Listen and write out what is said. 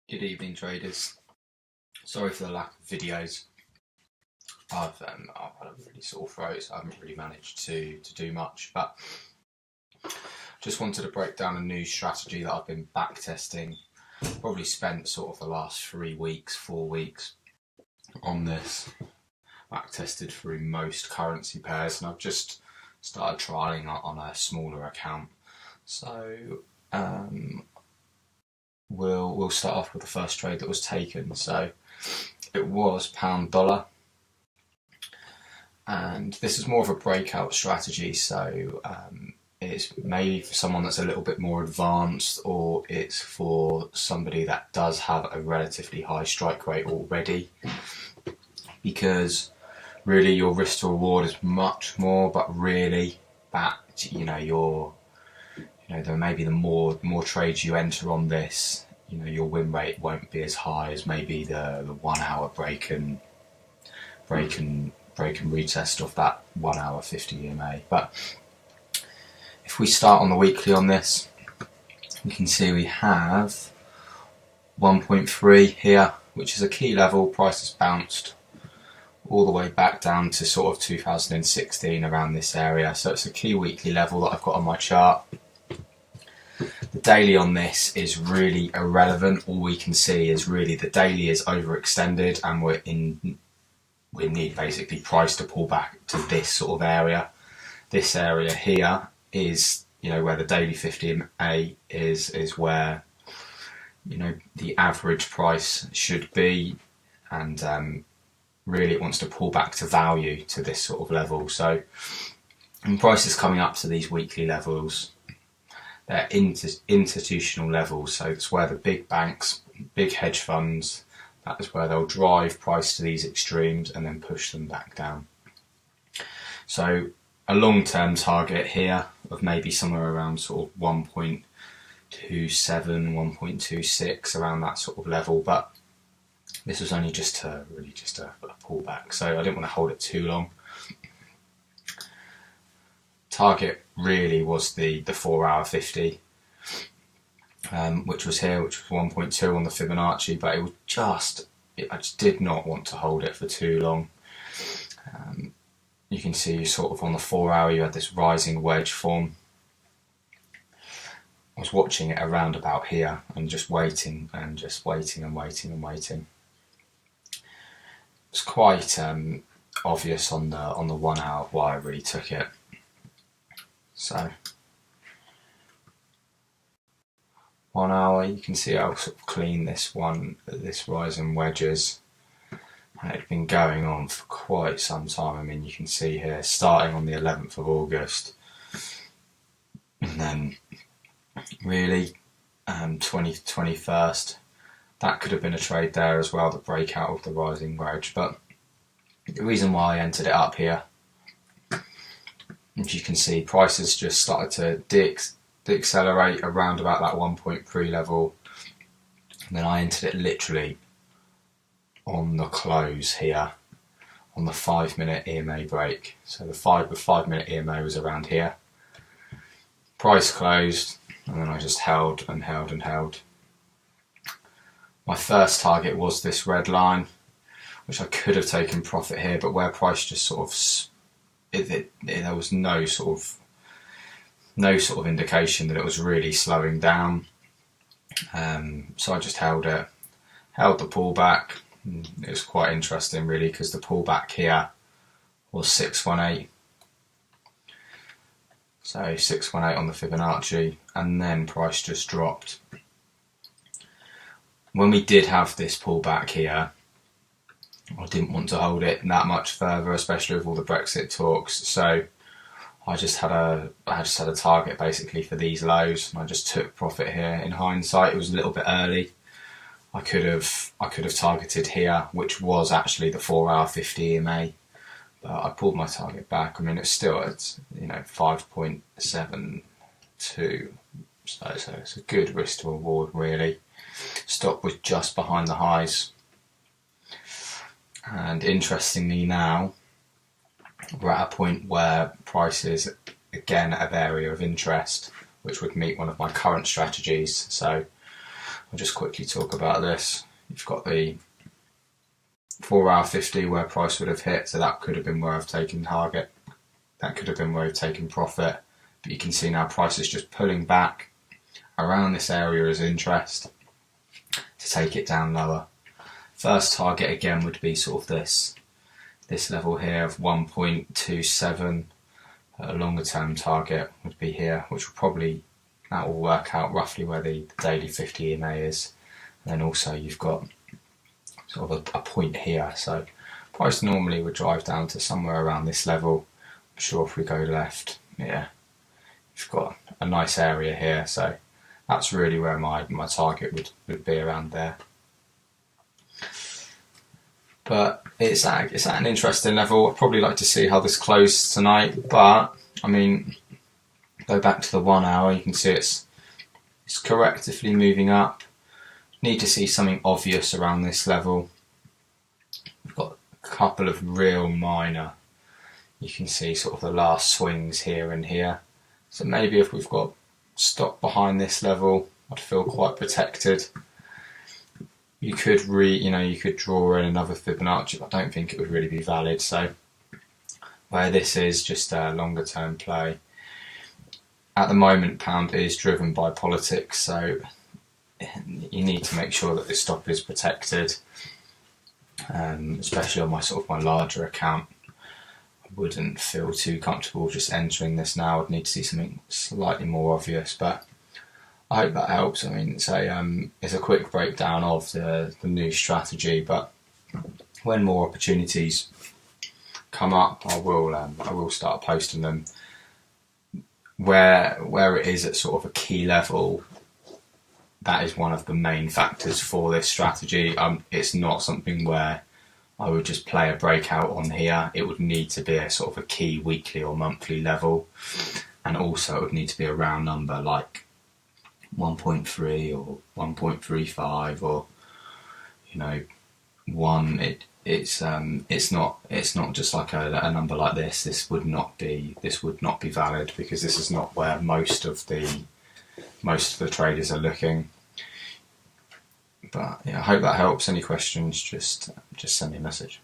Good evening, traders. Sorry for the lack of videos. I've had a really sore throat, so I haven't really managed to do much, but just wanted to break down a new strategy that I've been back testing. Probably spent sort of the last 4 weeks on this, back tested through most currency pairs, and I've just started trialing on a smaller account. So we'll start off with the first trade that was taken. So it was pound dollar, and this is more of a breakout strategy, so it's maybe for someone that's a little bit more advanced, or it's for somebody that does have a relatively high strike rate already, because really your risk to reward is much more, but really that there may be the more trades you enter on this, your win rate won't be as high as maybe the 1 hour break and retest off that 1 hour 50 EMA. But if we start on the weekly on this, you can see we have 1.3 here, which is a key level. Price has bounced all the way back down to sort of 2016 around this area, so it's a key weekly level that I've got on my chart. The daily on this is really irrelevant. All we can see is really the daily is overextended, and we need basically price to pull back to this sort of area. This area here is where the daily 50 EMA is where the average price should be, and really it wants to pull back to value to this sort of level. So when price is coming up to these weekly levels, they're institutional levels, so it's where the big banks, big hedge funds, that is where they'll drive price to these extremes and then push them back down. So a long-term target here of maybe somewhere around sort of 1.27, 1.26, around that sort of level, but this was only just a pullback, so I didn't want to hold it too long. Target really was the 4 hour 50, which was here, which was 1.2 on the Fibonacci, but I just did not want to hold it for too long. You can see sort of on the 4 hour you had this rising wedge form. I was watching it around about here and just waiting and waiting. It's quite obvious on the 1 hour why I really took it. So 1 hour, you can see how sort of clean this rising wedges, and it's been going on for quite some time. I mean, you can see here starting on the 11th of August, and then really 21st. That could have been a trade there as well, the breakout of the rising wedge. But the reason why I entered it up here, as you can see, prices just started to deaccelerate around about that 1.3 level, and then I entered it literally on the close here, on the 5 minute EMA break. So the 5 minute EMA was around here. Price closed, and then I just held and held and held. My first target was this red line, which I could have taken profit here, but where price just sort of there was no sort of indication that it was really slowing down, so I just held the pullback. It was quite interesting really, because the pullback here was 618, so 618 on the Fibonacci, and then price just dropped. When we did have this pullback here, I didn't want to hold it that much further, especially with all the Brexit talks. So I just had a target basically for these lows, and I just took profit here. In hindsight, it was a little bit early. I could have targeted here, which was actually the 4 hour 50 EMA, but I pulled my target back. I mean, it's still at 5.72, so it's a good risk to reward really. Stock was just behind the highs. And interestingly now, we're at a point where price is again at an area of interest, which would meet one of my current strategies. So I'll just quickly talk about this. You've got the 4-hour 50 where price would have hit, so that could have been where I've taken target. That could have been where I've taken profit. But you can see now price is just pulling back around this area as interest to take it down lower. First target again would be sort of this level here of 1.27. A longer term target would be here, which will probably, that will work out roughly where the daily 50 EMA is. And then also you've got sort of a point here, so price normally would drive down to somewhere around this level. I'm sure if we go left, yeah, you've got a nice area here, so that's really where my target would be, around there. But it's at an interesting level. I'd probably like to see how this closes tonight, but I mean, go back to the 1 hour, you can see it's correctively moving up. Need to see something obvious around this level. We've got a couple of real minor, you can see sort of the last swings here and here. So maybe if we've got stock behind this level, I'd feel quite protected. You could you could draw in another Fibonacci, but I don't think it would really be valid. So where this is just a longer term play. At the moment, pound is driven by politics, so you need to make sure that this stop is protected, especially on my larger account. I wouldn't feel too comfortable just entering this now. I'd need to see something slightly more obvious, but I hope that helps. I mean, it's a quick breakdown of the new strategy, but when more opportunities come up, I will start posting them. Where it is at sort of a key level, that is one of the main factors for this strategy. It's not something where I would just play a breakout on here. It would need to be a sort of a key weekly or monthly level, and also it would need to be a round number like 1.3 or 1.35 or 1. It's not just like a number like this. This would not be valid, because this is not where most of the traders are looking. But yeah, I hope that helps. Any questions, just send me a message.